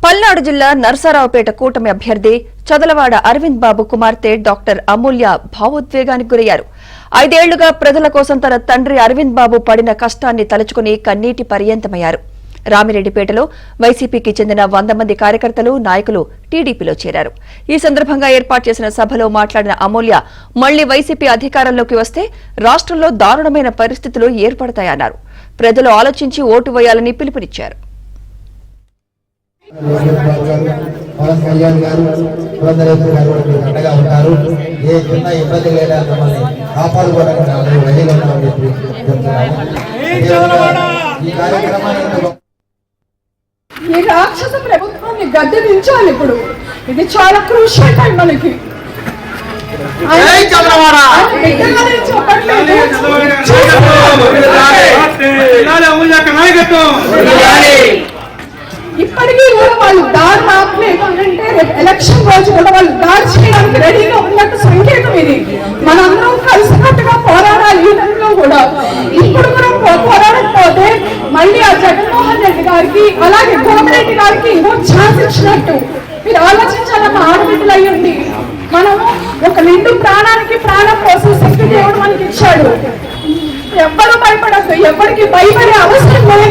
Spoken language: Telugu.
పల్నాడు జిల్లా నర్సారావుపేట కూటమి అభ్యర్థి చదలవాడ అరవింద్ బాబు కుమార్తె డాక్టర్ అమూల్య భావోద్వేగానికి గురయ్యారు. 5 ఏళ్లుగా ప్రజల కోసం తన తండ్రి అరవింద్ బాబు పడిన కష్టాన్ని తలుచుకుని కన్నీటి పర్యంతమయ్యారు. రామిరెడ్డిపేటలో వైసీపీకి చెందిన 100 మంది కార్యకర్తలు, నాయకులు టీడీపీలో చేరారు. ఈ సందర్భంగా ఏర్పాటు చేసిన సభలో మాట్లాడిన అమూల్య మళ్లీ వైసీపీ అధికారంలోకి వస్తే రాష్ట్రంలో దారుణమైన పరిస్థితులు ఏర్పడతాయన్నారు. ప్రజలు ఆలోచించి ఓటు వేయాలని పిలుపునిచ్చారు. ఈ రాక్షస ప్రభుత్వాన్ని గద్దె దించాలి. ఇప్పుడు ఇది చాలా క్రూషియల్ టైం మనకి. ఇప్పటికీ కూడా వాళ్ళు దారి ఆపలేదు అంటే ఎలక్షన్ రోజు కూడా వాళ్ళు దాడి చేయడానికి రెడీగా ఉన్నట్టు సంకేతం ఇది. మనందరం కలిసికట్టుగా పోరాడాలి. ఈ టైంలో కూడా ఇప్పుడు కూడా పోరాడకపోతే మళ్ళీ ఆ జగన్మోహన్ రెడ్డి గారికి అలాగే కోమరెడ్డి గారికి ఇంకో ఛాన్స్ ఇచ్చినట్టు మీరు ఆలోచించాలన్న ఆడబిడ్డలు అయ్యండి. మనము ఒక నిండు ప్రాణానికి ప్రాణం కోసం శక్తి దేవుడు మనకి ఇచ్చాడు. ఎవ్వరూ భయపడద్దు, ఎవరికి భయపడే అవసరం లేదు.